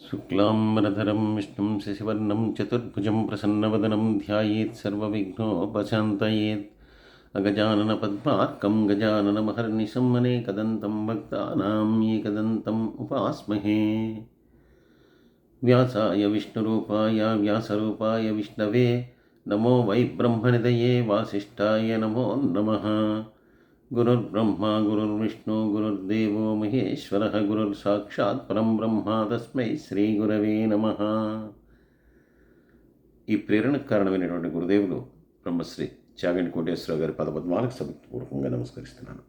శుక్లాంబరధరం విష్ణుం శశివర్ణం చతుర్భుజం ప్రసన్నవదనం ధ్యాయేత్ సర్వవిఘ్నోపశాంతయేత్ అగజాననపద్మార్కం గజాననమహర్నిశం అనేకదంతం భక్తానాం ఏకదంతం ఉపాస్మహే. వ్యాసాయ విష్ణురూపాయ వ్యాసరూపాయ విష్ణవే నమో వై బ్రహ్మనిధయే వాసిష్ఠాయ నమో నమః. గురుర్బ్రహ్మా గురుర్విష్ణు గురుర్దేవో మహేశ్వరః గురుర్సాక్షాత్ పరం బ్రహ్మ తస్మై శ్రీ గురవే నమః. ఈ ప్రేరణకు కారణమైనటువంటి గురుదేవులు బ్రహ్మశ్రీ చాగంటి కోటేశ్వరరావు గారి పదపద్మాలకు సభక్తిపూర్వకంగా నమస్కరిస్తున్నాను.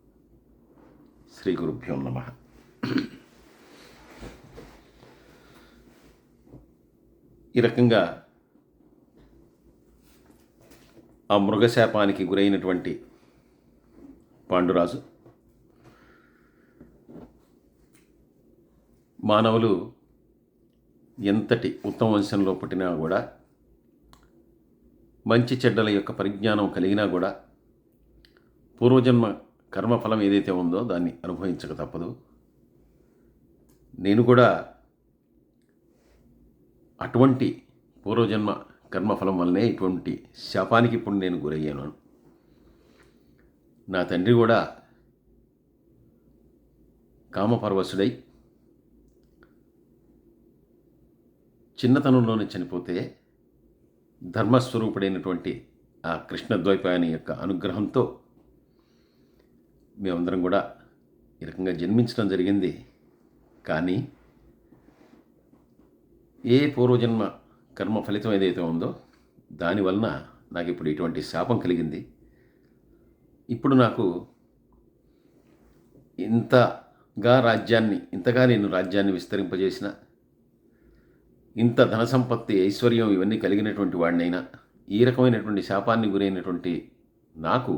శ్రీ గురుభ్యో నమః. ఈ రకంగా ఆ మృగశాపానికి గురైనటువంటి పాండురాజు మానవులు ఎంతటి ఉత్తమ వంశంలో పుట్టినా కూడా, మంచి చెడ్డల యొక్క పరిజ్ఞానం కలిగినా కూడా, పూర్వజన్మ కర్మఫలం ఏదైతే ఉందో దాన్ని అనుభవించక తప్పదు. నేను కూడా అటువంటి పూర్వజన్మ కర్మఫలం వల్లనే ఇటువంటి శాపానికి ఇప్పుడు నేను గురయ్యాను. నా తండ్రి కూడా కామపరవశుడై చిన్నతనంలోనే చనిపోతే, ధర్మస్వరూపుడైనటువంటి ఆ కృష్ణద్వైపాయని యొక్క అనుగ్రహంతో మేమందరం కూడా ఈ రకంగా జన్మించడం జరిగింది. కానీ ఏ పూర్వజన్మ కర్మ ఫలితం ఏదైతే ఉందో దానివలన నాకు ఇప్పుడు ఇటువంటి శాపం కలిగింది. ఇప్పుడు నాకు ఇంతగా నేను రాజ్యాన్ని విస్తరింపజేసిన, ఇంత ధన సంపత్తి ఐశ్వర్యం ఇవన్నీ కలిగినటువంటి వాడినైనా ఈ రకమైనటువంటి శాపాన్ని గురైనటువంటి నాకు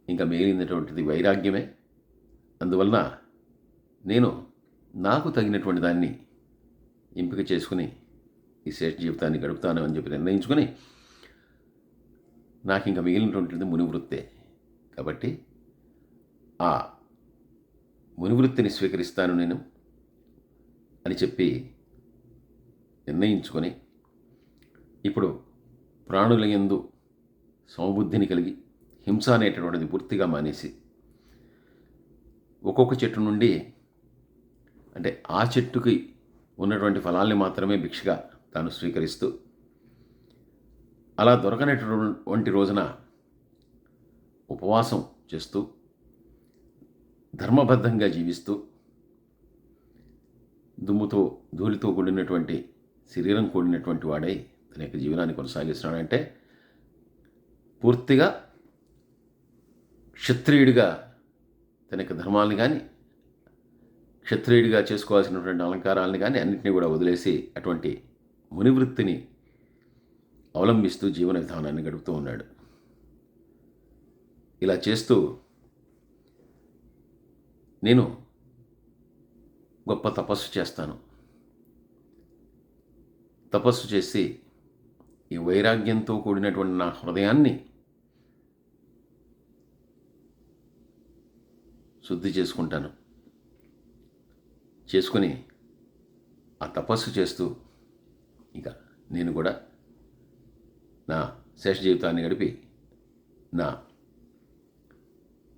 ఇంకా మిగిలినటువంటిది వైరాగ్యమే. అందువలన నేను నాకు తగినటువంటి దాన్ని ఎంపిక చేసుకుని ఈ శ్రేష్ఠ జీవితాన్ని గడుపుతాను అని చెప్పి నిర్ణయించుకొని, నాకు ఇంకా మిగిలినటువంటిది మునివృత్తే. కాబట్టి ఆ మునివృత్తిని స్వీకరిస్తాను నేను అని చెప్పి నిర్ణయించుకొని, ఇప్పుడు ప్రాణుల యందు సమబుద్ధిని కలిగి హింస అనేటటువంటిది పూర్తిగా మానేసి, ఒక్కొక్క చెట్టు నుండి అంటే ఆ చెట్టుకి ఉన్నటువంటి ఫలాల్ని మాత్రమే భిక్షగా తాను స్వీకరిస్తూ, అలా దొరకనటువంటి రోజున ఉపవాసం చేస్తూ, ధర్మబద్ధంగా జీవిస్తూ, దుమ్ముతో ధూళితో కూడినటువంటి శరీరం కూడినటువంటి వాడై తన యొక్క జీవనాన్ని కొనసాగిస్తున్నాడంటే, పూర్తిగా క్షత్రియుడిగా తన యొక్క ధర్మాలని కానీ, క్షత్రియుడిగా చేసుకోవాల్సినటువంటి అలంకారాలని కానీ అన్నింటినీ కూడా వదిలేసి అటువంటి మునివృత్తిని అవలంబిస్తూ జీవన విధానాన్ని గడుపుతూ ఉన్నాడు. ఇలా చేస్తూ నేను గొప్ప తపస్సు చేస్తాను. తపస్సు చేసి ఈ వైరాగ్యంతో కూడినటువంటి నా హృదయాన్ని శుద్ధి చేసుకుని ఆ తపస్సు చేస్తూ ఇక నేను కూడా నా శేష జీవితాన్ని గడిపి నా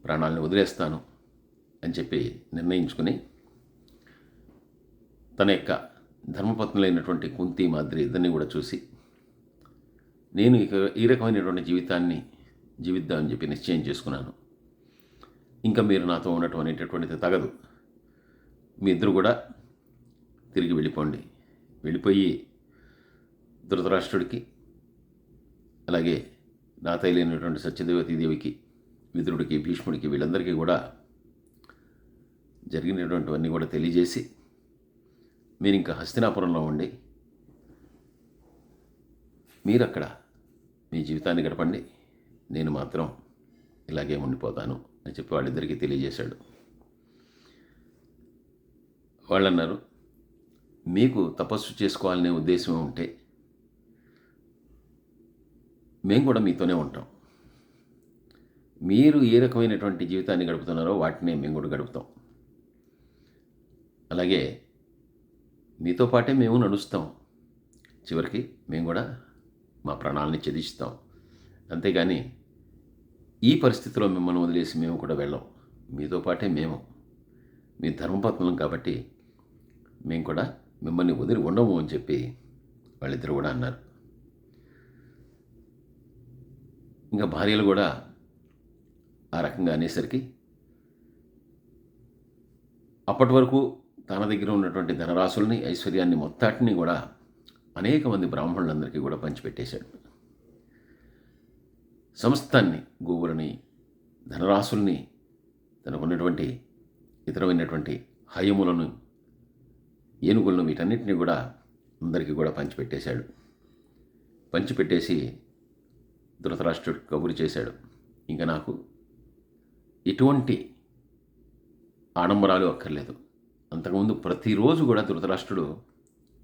ప్రాణాలను వదిలేస్తాను అని చెప్పి నిర్ణయించుకుని, తన యొక్క ధర్మపత్నులైనటువంటి కుంతి మాద్రి ఇద్దరిని కూడా చూసి, నేను ఇక ఈ రకమైనటువంటి జీవితాన్ని జీవిద్దామని చెప్పి నిశ్చయం చేసుకున్నాను. ఇంకా మీరు నాతో ఉండటం అనేటటువంటిది తగదు. మీ ఇద్దరు కూడా తిరిగి వెళ్ళిపోయి ధృతరాష్ట్రుడికి, అలాగే నా తల్లి సత్యదేవతీదేవికి, విదురుడికి, భీష్ముడికి, వీళ్ళందరికీ కూడా జరిగినటువంటివన్నీ కూడా తెలియజేసి, మీరు ఇంకా హస్తినాపురంలో ఉండి మీరు అక్కడ మీ జీవితాన్ని గడపండి, నేను మాత్రం ఇలాగే ఉండిపోతాను అని చెప్పి వాళ్ళిద్దరికీ తెలియజేశాడు. వాళ్ళన్నారు, మీకు తపస్సు చేసుకోవాలనే ఉద్దేశం ఉంటే మేము కూడా మీతోనే ఉంటాం. మీరు ఏ రకమైనటువంటి జీవితాన్ని గడుపుతున్నారో వాటినే మేము కూడా గడుపుతాం. అలాగే మీతో పాటే మేము నడుస్తాం. చివరికి మేము కూడా మా ప్రాణాలని త్యజిస్తాం. అంతేగాని ఈ పరిస్థితిలో మిమ్మల్ని వదిలేసి మేము కూడా వెళ్ళం. మీతో పాటే మేము. మీ ధర్మపత్నులం కాబట్టి మేము కూడా మిమ్మల్ని వదిలి ఉండము అని చెప్పి వాళ్ళిద్దరూ కూడా అన్నారు. ఇంకా భార్యలు కూడా ఆ రకంగా అనేసరికి అప్పటి వరకు తన దగ్గర ఉన్నటువంటి ధనరాశుల్ని, ఐశ్వర్యాన్ని మొత్తాటిని కూడా అనేక మంది బ్రాహ్మణులందరికీ కూడా పంచిపెట్టేశాడు. సమస్తాన్ని, గోవులని, ధనరాశుల్ని, తనకున్నటువంటి ఇతరమైనటువంటి హయములను, ఏనుగులను, వీటన్నిటిని కూడా అందరికీ కూడా పంచిపెట్టేశాడు. పంచిపెట్టేసి ధృతరాష్ట్రుడు కబురు చేశాడు, ఇంకా నాకు ఎటువంటి ఆడంబరాలు అక్కర్లేదు. అంతకుముందు ప్రతిరోజు కూడా ధృతరాష్ట్రుడు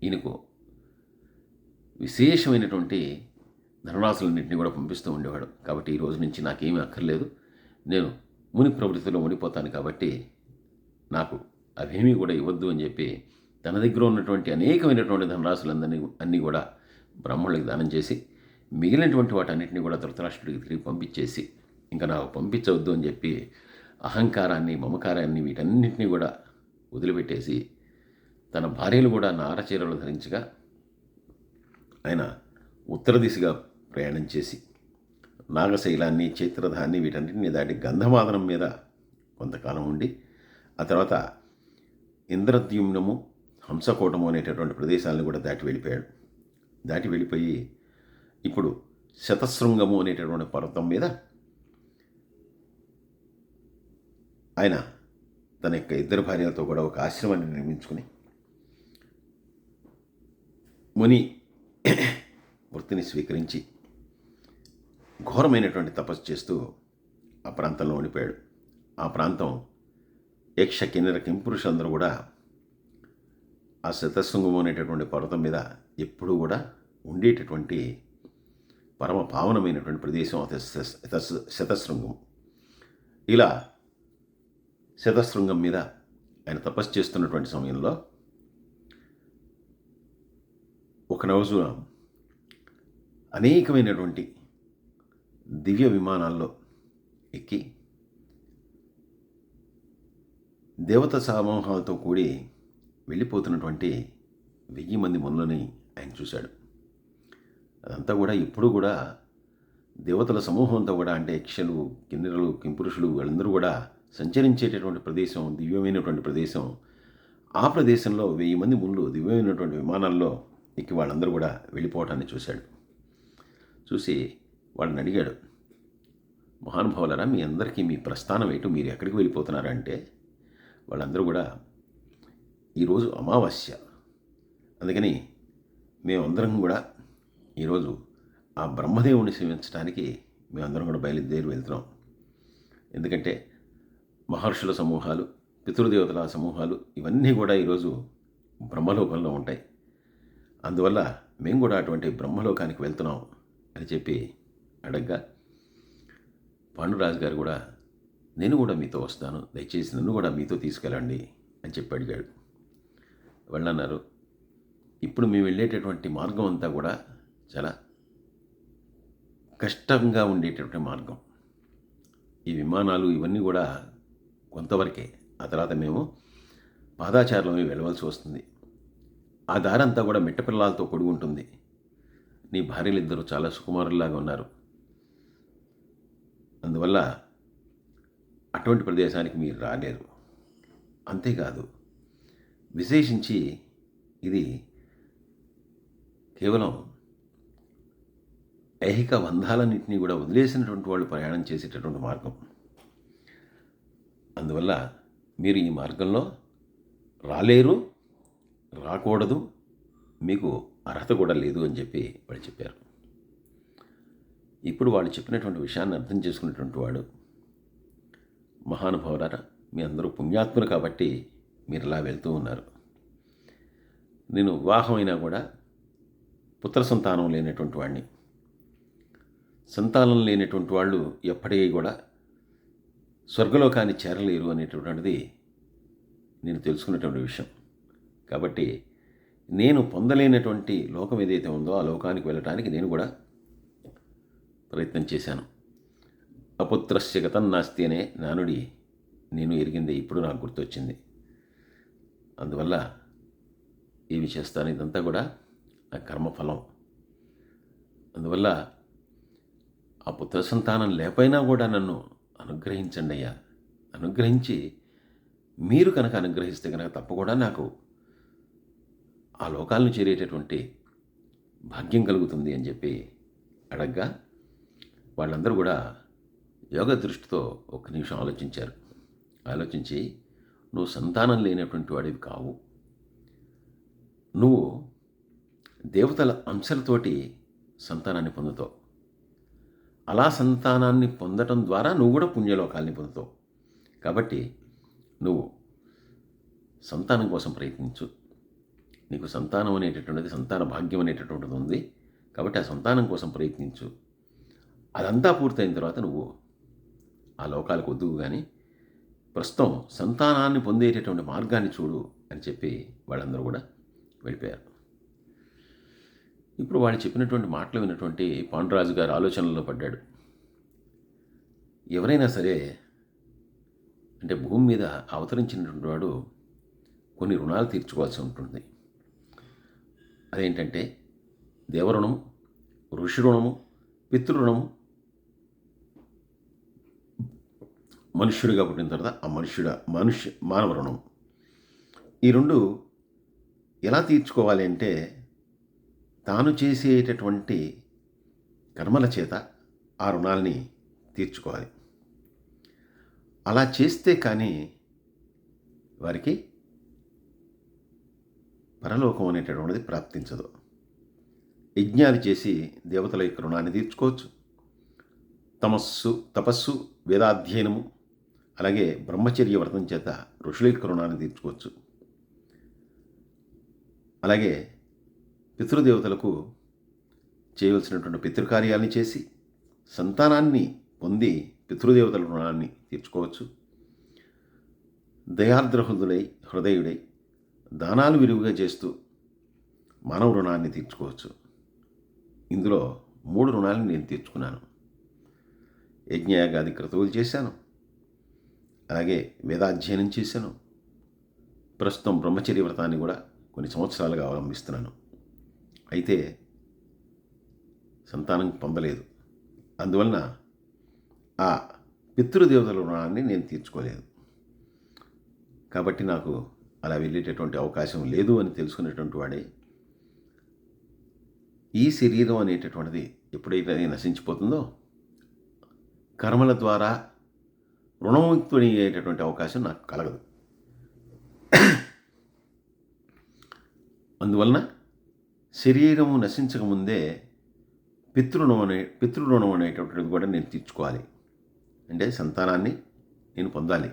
ఈయనకు విశేషమైనటువంటి ధనరాశులన్నింటినీ కూడా పంపిస్తూ ఉండేవాడు. కాబట్టి ఈ రోజు నుంచి నాకేమీ అక్కర్లేదు, నేను ముని ప్రవృత్తిలో మునిపోతాను, కాబట్టి నాకు అవేమీ కూడా ఇవ్వద్దు అని చెప్పి తన దగ్గర ఉన్నటువంటి అనేకమైనటువంటి అన్నీ కూడా బ్రాహ్మణులకు దానం చేసి మిగిలినటువంటి వాటన్నిటిని కూడా ధృతరాష్ట్రుడికి తిరిగి పంపించేసి, ఇంకా నాకు పంపించవద్దు అని చెప్పి అహంకారాన్ని, మమకారాన్ని, వీటన్నిటినీ కూడా వదిలిపెట్టేసి తన భార్యలు కూడా నారచీరలు ధరించగా ఆయన ఉత్తర దిశగా ప్రయాణం చేసి నాగశైలాన్ని, చైత్రధాన్ని, వీటన్నిటిని దాటి గంధమాదనం మీద కొంతకాలం ఉండి ఆ తర్వాత ఇంద్రద్యుమ్నము, హంసకోటము అనేటటువంటి ప్రదేశాలను కూడా దాటి వెళ్ళిపోయాడు. దాటి వెళ్ళిపోయి ఇప్పుడు శతశృంగము అనేటటువంటి పర్వతం మీద ఆయన తన యొక్క ఇద్దరు భార్యలతో కూడా ఒక ఆశ్రమాన్ని నిర్మించుకుని ముని వృత్తిని స్వీకరించి ఘోరమైనటువంటి తపస్సు చేస్తూ ఆ ప్రాంతంలో ఉండిపోయాడు. ఆ ప్రాంతం యక్ష, కిన్నెర, కింపురుషులందరూ కూడా ఆ శతశృంగము అనేటటువంటి పర్వతం మీద ఎప్పుడూ కూడా ఉండేటటువంటి పరమ పావనమైనటువంటి ప్రదేశం శతశృంగం. ఇలా శతశృంగం మీద ఆయన తపస్సు చేస్తున్నటువంటి సమయంలో ఒకరోజు అనేకమైనటువంటి దివ్య విమానాల్లో ఎక్కి దేవత సమూహాలతో కూడి వెళ్ళిపోతున్నటువంటి 1000 మంది మునులని ఆయన చూశాడు. అదంతా కూడా ఇప్పుడు కూడా దేవతల సమూహం అంతా కూడా, అంటే యక్షలు, కిన్నెరలు, కింపురుషులు వాళ్ళందరూ కూడా సంచరించేటటువంటి ప్రదేశం, దివ్యమైనటువంటి ప్రదేశం. ఆ ప్రదేశంలో 1000 మంది మునులు దివ్యమైనటువంటి విమానాల్లో ఎక్కి వాళ్ళందరూ కూడా వెళ్ళిపోవటాన్ని చూశాడు. చూసి వాళ్ళని అడిగాడు, మహానుభావులరా, మీ అందరికీ మీ ప్రస్థానం ఏంటో, మీరు ఎక్కడికి వెళ్ళిపోతున్నారంటే వాళ్ళందరూ కూడా ఈరోజు అమావాస్య, అందుకని మేమందరం కూడా ఈరోజు ఆ బ్రహ్మదేవుని సేవించడానికి మేమందరం కూడా బయలుదేరి వెళ్తున్నాం. ఎందుకంటే మహర్షుల సమూహాలు, పితృదేవతల సమూహాలు ఇవన్నీ కూడా ఈరోజు బ్రహ్మలోకంలో ఉంటాయి. అందువల్ల మేము కూడా అటువంటి బ్రహ్మలోకానికి వెళ్తున్నాం అని చెప్పి అడగ్గా పాండురాజు గారు కూడా, నేను కూడా మీతో వస్తాను, దయచేసి నన్ను కూడా మీతో తీసుకెళ్ళండి అని చెప్పి అడిగాడు. వాళ్ళన్నారు, ఇప్పుడు మేము వెళ్ళేటటువంటి మార్గం అంతా కూడా చాలా కష్టంగా ఉండేటటువంటి మార్గం. ఈ విమానాలు ఇవన్నీ కూడా కొంతవరకే, ఆ తర్వాత మేము పాదాచారంలో వెళ్ళవలసి వస్తుంది. ఆ దారంతా కూడా మిట్టపిల్లలతో కూడి ఉంటుంది. నీ భార్యలిద్దరూ చాలా సుకుమారుల్లాగా ఉన్నారు, అందువల్ల అటువంటి ప్రదేశానికి మీరు రాలేరు. అంతేకాదు, విశేషించి ఇది కేవలం ఐహిక బంధాలన్నింటినీ కూడా వదిలేసినటువంటి వాళ్ళు ప్రయాణం చేసేటటువంటి మార్గం. అందువల్ల మీరు ఈ మార్గంలో రాలేరు, రాకూడదు, మీకు అర్హత కూడా లేదు అని చెప్పి వాళ్ళు చెప్పారు. ఇప్పుడు వాళ్ళు చెప్పినటువంటి విషయాన్ని అర్థం చేసుకున్నటువంటి వాడు, మహానుభావులారా, మీ అందరూ పుణ్యాత్ములు కాబట్టి మీరు ఇలా వెళ్తూ ఉన్నారు. నేను వివాహమైనా కూడా పుత్ర సంతానం లేనటువంటి వాడిని. సంతానం లేనటువంటి వాళ్ళు ఎప్పటికీ కూడా స్వర్గలోకాన్ని చేరలేరు అనేటటువంటిది నేను తెలుసుకున్నటువంటి విషయం. కాబట్టి నేను పొందలేనటువంటి లోకం ఏదైతే ఉందో ఆ లోకానికి వెళ్ళటానికి నేను కూడా ప్రయత్నం చేశాను. అపుత్రస్య గతం నాస్తి అనే నానుడి నేను ఎరిగింది ఇప్పుడు నాకు గుర్తొచ్చింది. అందువల్ల ఏమి చేస్తాను, ఇదంతా కూడా నా కర్మఫలం. అందువల్ల ఆ పుత్ర సంతానం లేకపోయినా కూడా నన్ను అనుగ్రహించండి అయ్యా. అనుగ్రహించి మీరు కనుక అనుగ్రహిస్తే కనుక తప్పకుండా నాకు ఆ లోకాలను చేరేటటువంటి భాగ్యం కలుగుతుంది అని చెప్పి అడగ్గా వాళ్ళందరూ కూడా యోగ దృష్టితో ఒక్క నిమిషం ఆలోచించారు. ఆలోచించి, నువ్వు సంతానం లేనటువంటి వాడివి కావు, నువ్వు దేవతల అంశాలతోటి సంతానాన్ని పొందుతావు. అలా సంతానాన్ని పొందటం ద్వారా నువ్వు కూడా పుణ్యలోకాల్ని పొందుతావు. కాబట్టి నువ్వు సంతానం కోసం ప్రయత్నించు. నీకు సంతానం అనేటటువంటిది, సంతాన భాగ్యం అనేటటువంటిది ఉంది. కాబట్టి ఆ సంతానం కోసం ప్రయత్నించు. అదంతా పూర్తయిన తర్వాత నువ్వు ఆ లోకాలకు వద్దువు, కానీ ప్రస్తుతం సంతానాన్ని పొందేటటువంటి మార్గాన్ని చూడు అని చెప్పి వాళ్ళందరూ కూడా వెళ్ళిపోయారు. ఇప్పుడు వాళ్ళు చెప్పినటువంటి మాటలు విన్నటువంటి పాండురాజు గారు ఆలోచనలో పడ్డాడు. ఎవరైనా సరే, అంటే భూమి మీద అవతరించినటువంటి వాడు కొన్ని రుణాలు తీర్చుకోవాల్సి ఉంటుంది. అదేంటంటే దేవరుణము, ఋషి రుణము, పితృరుణము, మనుష్యుడిగా పుట్టిన తర్వాత ఆ మానవ రుణం. ఈ రెండు ఎలా తీర్చుకోవాలి అంటే తాను చేసేటటువంటి కర్మల చేత ఆ రుణాల్ని తీర్చుకోవాలి. అలా చేస్తే కానీ వారికి పరలోకం అనేటటువంటిది ప్రాప్తించదు. యజ్ఞాలు చేసి దేవతల యొక్క రుణాన్ని తీర్చుకోవచ్చు. తపస్సు, వేదాధ్యయనము, అలాగే బ్రహ్మచర్య వ్రతం చేత ఋషుల యొక్క రుణాన్ని తీర్చుకోవచ్చు. అలాగే పితృదేవతలకు చేయవలసినటువంటి పితృకార్యాలని చేసి సంతానాన్ని పొంది పితృదేవతల రుణాన్ని తీర్చుకోవచ్చు. దయార్ద్ర హృదయుడై దానాలు విరివిగా చేస్తూ మానవ రుణాన్ని తీర్చుకోవచ్చు. ఇందులో 3 రుణాలను నేను తీర్చుకున్నాను. యజ్ఞయాగాది క్రతువులు చేశాను, అలాగే వేదాధ్యయనం చేశాను. ప్రస్తుతం బ్రహ్మచర్య వ్రతాన్ని కూడా కొన్ని సంవత్సరాలుగా అవలంబిస్తున్నాను. అయితే సంతానం పొందలేదు. అందువలన ఆ పితృదేవతల రుణాన్ని నేను తీర్చుకోలేదు. కాబట్టి నాకు అలా వెళ్ళేటటువంటి అవకాశం లేదు అని తెలుసుకునేటువంటి వాడే ఈ శరీరం అనేటటువంటిది ఎప్పుడైతే నశించిపోతుందో కర్మల ద్వారా రుణముక్తుడయ్యేటటువంటి అవకాశం నాకు కలగదు. అందువలన శరీరము నశించకముందే పితృరుణం అనేటటువంటిది కూడా నేను తీర్చుకోవాలి. అంటే సంతానాన్ని నేను పొందాలి.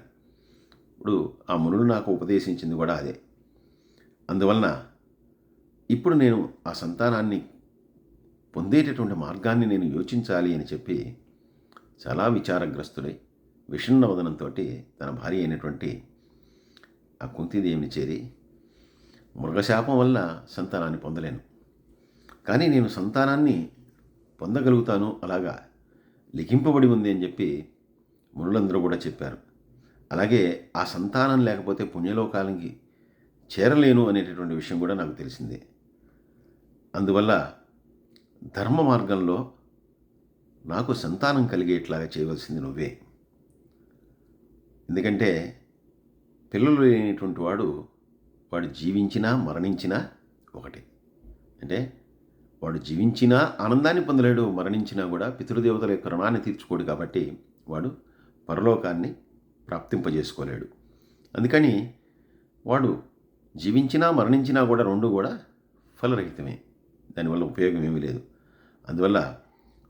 ఇప్పుడు ఆ మునులు నాకు ఉపదేశించింది కూడా అదే. అందువలన ఇప్పుడు నేను ఆ సంతానాన్ని పొందేటటువంటి మార్గాన్ని నేను యోచించాలి అని చెప్పి చాలా విచారగ్రస్తుడై విషణ్ణ వదనంతో తన భార్య అయినటువంటి ఆ కుంతీదేవిని చేరి, మృగశాపం వల్ల సంతానాన్ని పొందలేను, కానీ నేను సంతానాన్ని పొందగలుగుతాను, అలాగా లిఖింపబడి ఉంది అని చెప్పి మునులందరూ కూడా చెప్పారు. అలాగే ఆ సంతానం లేకపోతే పుణ్యలోకాలకి చేరలేను అనేటటువంటి విషయం కూడా నాకు తెలిసిందే. అందువల్ల ధర్మ మార్గంలో నాకు సంతానం కలిగేట్లాగా చేయవలసింది నువ్వే. ఎందుకంటే పిల్లలు లేనటువంటి వాడు జీవించినా మరణించినా ఒకటే. అంటే వాడు జీవించినా ఆనందాన్ని పొందలేడు, మరణించినా కూడా పితృదేవతల యొక్క రుణాన్ని తీర్చుకోడు. కాబట్టి వాడు పరలోకాన్ని ప్రాప్తింపజేసుకోలేడు. అందుకని వాడు జీవించినా మరణించినా కూడా రెండు కూడా ఫలరహితమే, దానివల్ల ఉపయోగం ఏమీ లేదు. అందువల్ల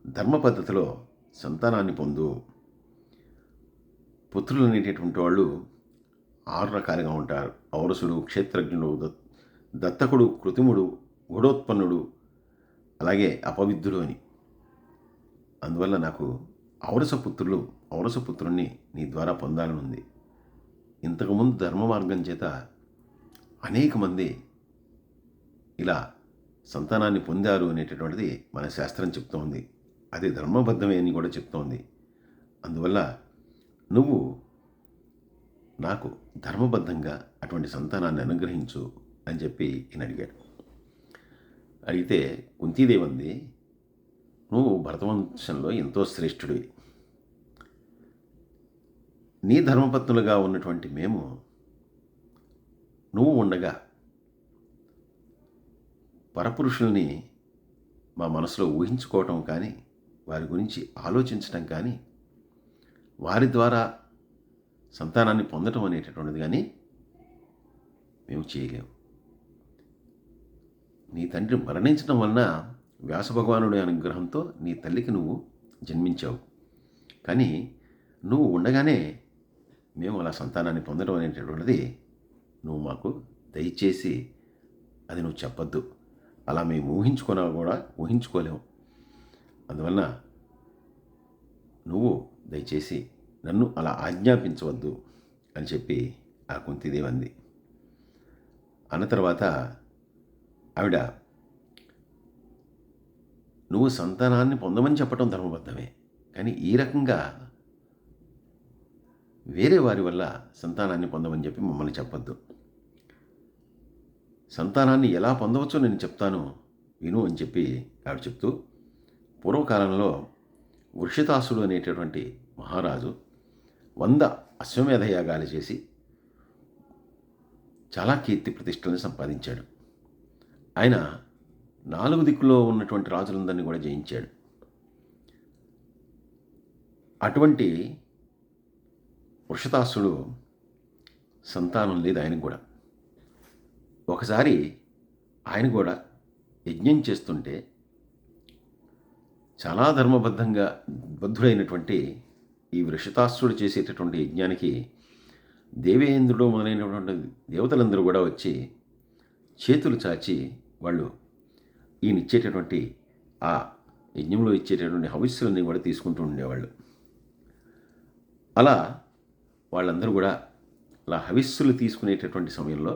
ధర్మ పద్ధతిలో సంతానాన్ని పొందు. పుత్రులు అనేటటువంటి వాళ్ళు 6 రకాలుగా ఉంటారు. ఔరసుడు, క్షేత్రజ్ఞుడు, దత్తకుడు, కృతిముడు, గుడోత్పన్నుడు, అలాగే అపవిద్ధుడు అని. అందువల్ల నాకు ఔరసపుత్రుణ్ణి నీ ద్వారా పొందాలని ఉంది. ఇంతకుముందు ధర్మ మార్గం చేత అనేక మంది ఇలా సంతానాన్ని పొందారు అనేటటువంటిది మన శాస్త్రం చెప్తోంది. అది ధర్మబద్ధమే అని కూడా చెప్తోంది. అందువల్ల నువ్వు నాకు ధర్మబద్ధంగా అటువంటి సంతానాన్ని అనుగ్రహించు అని చెప్పి ఈయన అడిగాడు. అడిగితే కుంతీదేవి అంది, నువ్వు భరతవంశంలో ఎంతో శ్రేష్ఠుడివి. నీ ధర్మపత్నులుగా ఉన్నటువంటి మేము నువ్వు ఉండగా పరపురుషుల్ని మా మనసులో ఊహించుకోవటం కానీ, వారి గురించి ఆలోచించటం కానీ, వారి ద్వారా సంతానాన్ని పొందటం అనేటటువంటిది కానీ మేము చేయలేము. నీ తండ్రి మరణించడం వలన వ్యాసభగవానుడి అనుగ్రహంతో నీ తల్లికి నువ్వు జన్మించావు. కానీ నువ్వు ఉండగానే మేము అలా సంతానాన్ని పొందడం అనేటటువంటిది నువ్వు మాకు దయచేసి అది నువ్వు చెప్పొద్దు. అలా మేము ఊహించుకున్నా కూడా ఊహించుకోలేము. అందువలన నువ్వు దయచేసి నన్ను అలా ఆజ్ఞాపించవద్దు అని చెప్పి ఆ కుంతీదేవి అంది. అన్న తర్వాత ఆవిడ, నువ్వు సంతానాన్ని పొందమని చెప్పడం ధర్మబద్ధమే, కానీ ఈ రకంగా వేరే వారి వల్ల సంతానాన్ని పొందమని చెప్పి మమ్మల్ని చెప్పొద్దు. సంతానాన్ని ఎలా పొందవచ్చో నేను చెప్తాను విను అని చెప్పి ఆవిడ చెప్తూ, పూర్వకాలంలో వృషితాసుడు అనేటటువంటి మహారాజు 100 అశ్వమేధ యాగాలు చేసి చాలా కీర్తి ప్రతిష్టలను సంపాదించాడు. ఆయన 4 దిక్కులో ఉన్నటువంటి రాజులందరినీ కూడా జయించాడు. అటువంటి వృషతాసుడు సంతానం లేదు ఆయనకు కూడా. ఒకసారి ఆయన కూడా యజ్ఞం చేస్తుంటే చాలా ధర్మబద్ధంగా బద్ధుడైనటువంటి ఈ వృషతాసుడు చేసేటటువంటి యజ్ఞానికి దేవేంద్రుడు మొదలైనటువంటి దేవతలందరూ కూడా వచ్చి చేతులు చాచి వాళ్ళు ఈయన ఇచ్చేటటువంటి ఆ యజ్ఞంలో ఇచ్చేటటువంటి హవిస్సులన్నీ కూడా తీసుకుంటూ ఉండేవాళ్ళు. అలా వాళ్ళందరూ కూడా అలా హవిస్సులు తీసుకునేటటువంటి సమయంలో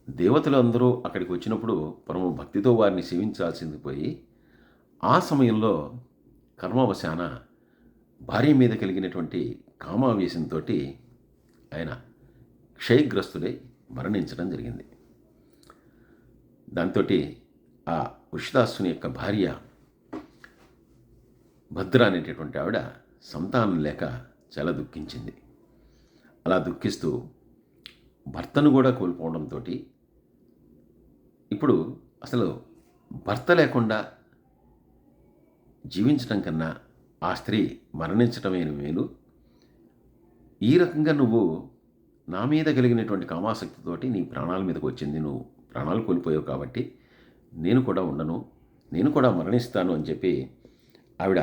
దేవతలు అందరూ అక్కడికి వచ్చినప్పుడు పరమ భక్తితో వారిని సేవించాల్సింది పోయి, ఆ సమయంలో కర్మవశాన భార్య మీద కలిగినటువంటి కామావేశంతో ఆయన క్షయగ్రస్తుడై మరణించడం జరిగింది. దాంతో ఆ వృషిదాసుని యొక్క భార్య భద్ర అనేటటువంటి ఆవిడ సంతానం లేక చాలా దుఃఖించింది. అలా దుఃఖిస్తూ భర్తను కూడా కోల్పోవడంతో ఇప్పుడు అసలు భర్త లేకుండా జీవించడం కన్నా ఆ స్త్రీ మరణించటమే మేలు. ఈ రకంగా నువ్వు నా మీద కలిగినటువంటి కామాసక్తితోటి నీ ప్రాణాల మీదకి వచ్చింది, నువ్వు ప్రాణాలు కోల్పోయావు కాబట్టి నేను కూడా ఉండను, నేను కూడా మరణిస్తాను అని చెప్పి ఆవిడ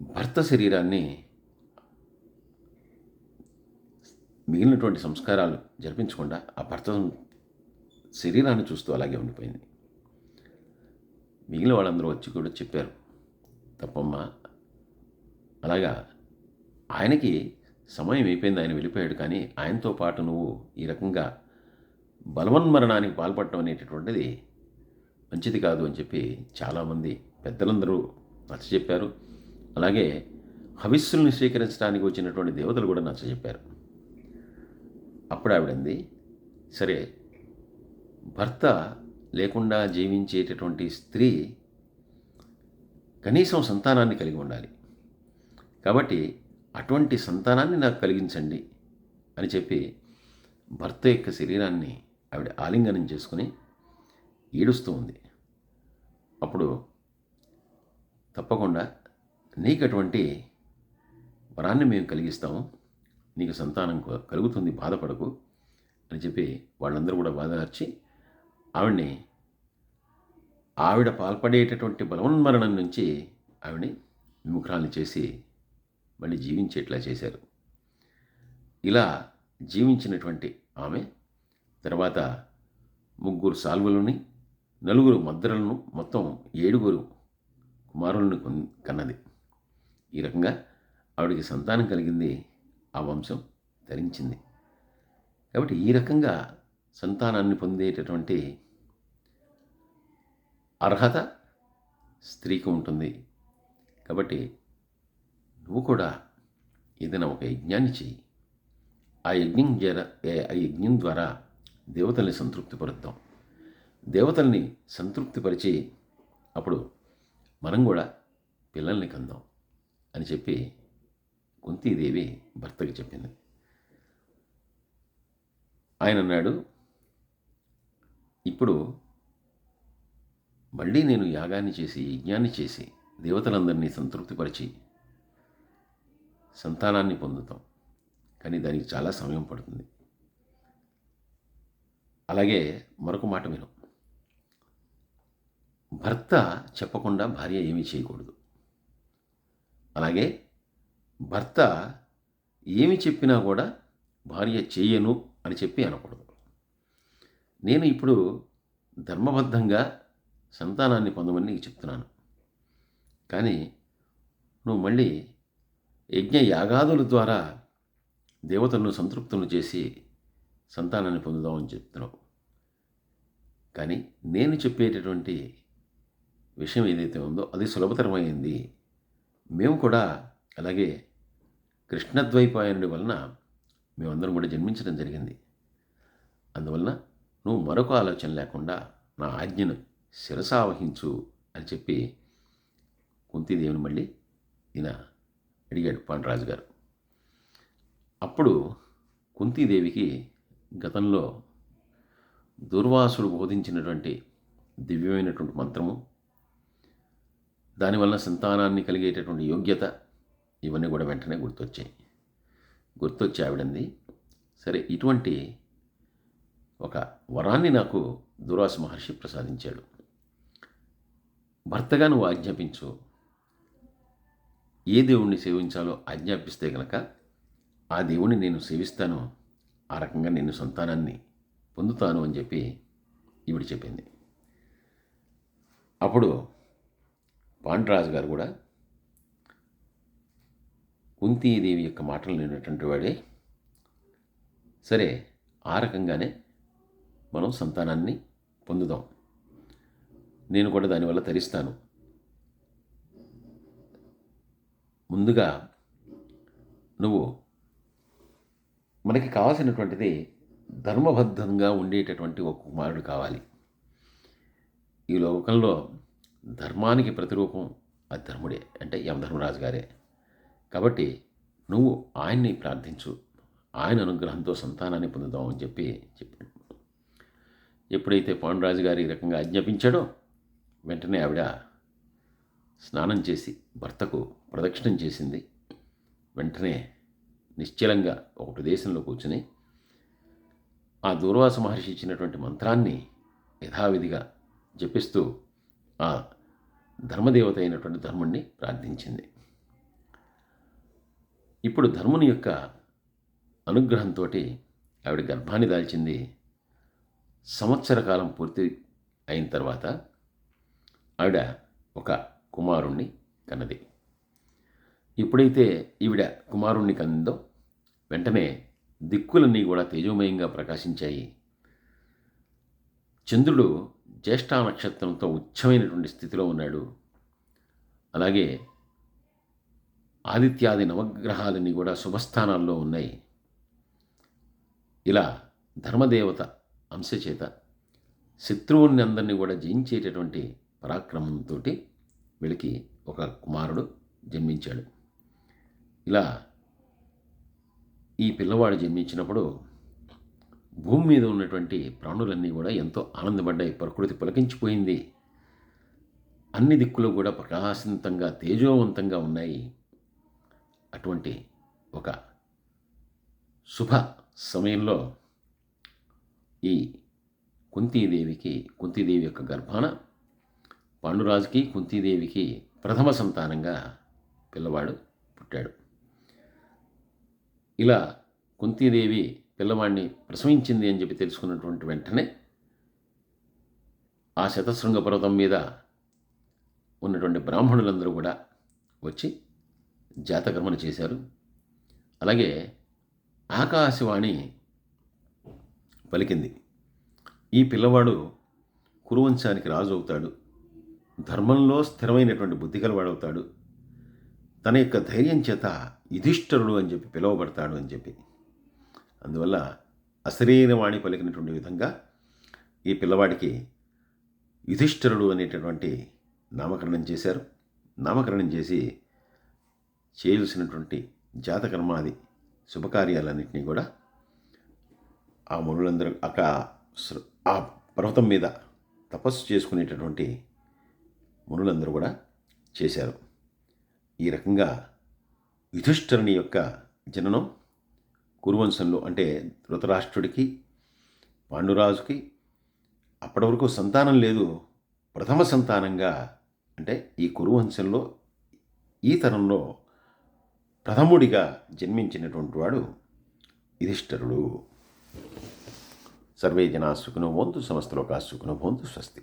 భర్త శరీరాన్ని మిగిలినటువంటి సంస్కారాలు జరిపించకుండా ఆ భర్త శరీరాన్ని చూస్తూ అలాగే ఉండిపోయింది. మిగిలిన వాళ్ళందరూ వచ్చి కూడా చెప్పారు, తప్పమ్మా, అలాగా ఆయనకి సమయం అయిపోయింది, ఆయన వెళ్ళిపోయాడు, కానీ ఆయనతో పాటు నువ్వు ఈ రకంగా బలవన్మరణానికి పాల్పడటం అనేటటువంటిది మంచిది కాదు అని చెప్పి చాలామంది పెద్దలందరూ నచ్చజెప్పారు. అలాగే హవిస్సుల్ని స్వీకరించడానికి వచ్చినటువంటి దేవతలు కూడా నచ్చజెప్పారు. అప్పుడు ఆవిడంది, సరే, భర్త లేకుండా జీవించేటటువంటి స్త్రీ కనీసం సంతానాన్ని కలిగి ఉండాలి, కాబట్టి అటువంటి సంతానాన్ని నాకు కలిగించండి అని చెప్పి భర్త యొక్క శరీరాన్ని ఆవిడ ఆలింగనం చేసుకుని ఏడుస్తూ ఉంది. అప్పుడు తప్పకుండా నీకు అటువంటి వరాన్ని మేము కలిగిస్తాము, నీకు సంతానం కలుగుతుంది, బాధపడకు అని చెప్పి వాళ్ళందరూ కూడా బాధపరిచి ఆవిడ పాల్పడేటటువంటి బలవన్మరణం నుంచి ఆవిడని విముఖరాల్ని చేసి మళ్ళీ జీవించేట్లా చేశారు. ఇలా జీవించినటువంటి ఆమె తర్వాత 3 సాల్వులని 4 మద్రలను మొత్తం 7 కుమారులను కన్నది. ఈ రకంగా ఆవిడికి సంతానం కలిగింది, ఆ వంశం ధరించింది. కాబట్టి ఈ రకంగా సంతానాన్ని పొందేటటువంటి అర్హత స్త్రీకి ఉంటుంది. కాబట్టి నువ్వు కూడా ఏదైనా ఒక యజ్ఞాన్ని చెయ్యి. ఆ యజ్ఞం ద్వారా దేవతల్ని సంతృప్తిపరుద్దాం. దేవతల్ని సంతృప్తిపరిచి అప్పుడు మనం కూడా పిల్లల్ని కందాం అని చెప్పి కుంతీదేవి భర్తకి చెప్పింది. ఆయన అన్నాడు, ఇప్పుడు మళ్ళీ నేను యాగాన్ని చేసి యజ్ఞాన్ని చేసి దేవతలందరినీ సంతృప్తిపరిచి సంతానాన్ని పొందుతాం, కానీ దానికి చాలా సమయం పడుతుంది. అలాగే మరొక మాట విను, భర్త చెప్పకుండా భార్య ఏమీ చేయకూడదు. అలాగే భర్త ఏమి చెప్పినా కూడా భార్య చేయను అని చెప్పి అనకూడదు. నేను ఇప్పుడు ధర్మబద్ధంగా సంతానాన్ని పొందమని నీకు చెప్తున్నాను, కానీ నువ్వు మళ్ళీ యజ్ఞ యాగాదుల ద్వారా దేవతలను సంతృప్తులను చేసి సంతానాన్ని పొందుదామని చెప్తున్నావు. కానీ నేను చెప్పేటటువంటి విషయం ఏదైతే ఉందో అది సులభతరమైంది. మేము కూడా అలాగే కృష్ణద్వైపాయనుడి వలన మేమందరం కూడా జన్మించడం జరిగింది. అందువలన నువ్వు మరొక ఆలోచన లేకుండా నా ఆజ్ఞను శిరసావహించు అని చెప్పి కుంతీదేవిని మళ్ళీ ఈయన అడిగాడు పాండురాజు గారు. అప్పుడు కుంతీదేవికి గతంలో దుర్వాసుడు బోధించినటువంటి దివ్యమైనటువంటి మంత్రము, దానివల్ల సంతానాన్ని కలిగేటటువంటి యోగ్యత, ఇవన్నీ కూడా వెంటనే గుర్తొచ్చి ఆవిడంది, సరే ఇటువంటి ఒక వరాన్ని నాకు దుర్వాస మహర్షి ప్రసాదించాడు. భర్తగా నువ్వు ఆజ్ఞాపించు, ఏ దేవుణ్ణి సేవించాలో ఆజ్ఞాపిస్తే గనక ఆ దేవుణ్ణి నేను సేవిస్తాను, ఆ రకంగా నేను సంతానాన్ని పొందుతాను అని చెప్పి ఈవిడ చెప్పింది. అప్పుడు పాండురాజు గారు కూడా కుంతీదేవి యొక్క మాటలు విన్నటువంటి వాడే, సరే ఆ రకంగానే మనం సంతానాన్ని పొందుదాం, నేను కూడా దానివల్ల తరిస్తాను. ముందుగా నువ్వు మనకి కావాల్సినటువంటిది ధర్మబద్ధంగా ఉండేటటువంటి ఒక కుమారుడు కావాలి. ఈ లోకంలో ధర్మానికి ప్రతిరూపం అధర్ముడే, అంటే యమధర్మరాజు గారే. కాబట్టి నువ్వు ఆయన్ని ప్రార్థించు, ఆయన అనుగ్రహంతో సంతానాన్ని పొందుదామని చెప్పాడు. ఎప్పుడైతే పాండురాజు గారు ఈ రకంగా ఆజ్ఞాపించాడో వెంటనే ఆవిడ స్నానం చేసి భర్తకు ప్రదక్షిణం చేసింది. వెంటనే నిశ్చలంగా ఒక ప్రదేశంలో కూర్చుని ఆ దూర్వాస మహర్షి ఇచ్చినటువంటి మంత్రాన్ని యథావిధిగా జపిస్తూ ఆ ధర్మదేవత అయినటువంటి ధర్ముణ్ణి ప్రార్థించింది. ఇప్పుడు ధర్ముని యొక్క అనుగ్రహంతో ఆవిడ గర్భాన్ని దాల్చింది. సంవత్సర కాలం పూర్తి అయిన తర్వాత ఆవిడ ఒక కుమారుణ్ణి కన్నది. ఎప్పుడైతే ఈవిడ కుమారుణ్ణి కందో వెంటనే దిక్కులన్నీ కూడా తేజోమయంగా ప్రకాశించాయి. చంద్రుడు జ్యేష్ఠా నక్షత్రంతో ఉచ్చమైనటువంటి స్థితిలో ఉన్నాడు. అలాగే ఆదిత్యాది నవగ్రహాలన్నీ కూడా శుభస్థానాల్లో ఉన్నాయి. ఇలా ధర్మదేవత అంశచేత శత్రువుని అందరినీ కూడా జయించేటటువంటి పరాక్రమంతో వీళ్ళకి ఒక కుమారుడు జన్మించాడు. ఇలా ఈ పిల్లవాడు జన్మించినప్పుడు భూమి మీద ఉన్నటువంటి ప్రాణులన్నీ కూడా ఎంతో ఆనందపడ్డాయి. ప్రకృతి పులకించిపోయింది. అన్ని దిక్కులు కూడా ప్రకాశవంతంగా తేజోవంతంగా ఉన్నాయి. అటువంటి ఒక శుభ సమయంలో ఈ కుంతీదేవి యొక్క గర్భాన పాండురాజుకి కుంతీదేవికి ప్రథమ సంతానంగా పిల్లవాడు పుట్టాడు. ఇలా కుంతీదేవి పిల్లవాడిని ప్రసవించింది అని చెప్పి తెలుసుకున్నటువంటి వెంటనే ఆ శతశృంగ పర్వతం మీద ఉన్నటువంటి బ్రాహ్మణులందరూ కూడా వచ్చి జాతకర్మను చేశారు. అలాగే ఆకాశవాణి పలికింది, ఈ పిల్లవాడు కురువంశానికి రాజు అవుతాడు, ధర్మంలో స్థిరమైనటువంటి బుద్ధి గలవాడవుతాడు, తన యొక్క ధైర్యం చేత యుధిష్ఠరుడు అని చెప్పి పిలువబడతాడు అని చెప్పి. అందువల్ల అశరీరవాణి పలికినటువంటి విధంగా ఈ పిల్లవాడికి యుధిష్ఠరుడు అనేటటువంటి నామకరణం చేశారు. నామకరణం చేసి చేయాల్సినటువంటి జాతకర్మాది శుభకార్యాలన్నింటినీ కూడా ఆ మునులందరూ అక్కడ ఆ పర్వతం మీద తపస్సు చేసుకునేటటువంటి మునులందరూ కూడా చేశారు. ఈ రకంగా యుధిష్ఠరుని యొక్క జననం కురువంశంలో, అంటే ధృతరాష్ట్రుడికి, పాండురాజుకి అప్పటి వరకు సంతానం లేదు. ప్రథమ సంతానంగా, అంటే ఈ కురువంశంలో ఈ తరంలో ప్రథముడిగా జన్మించినటువంటి వాడు యుధిష్ఠరుడు. సర్వే జనా సుఖినో భవంతు, సమస్త లోకా సుఖినో భవంతు. స్వస్తి.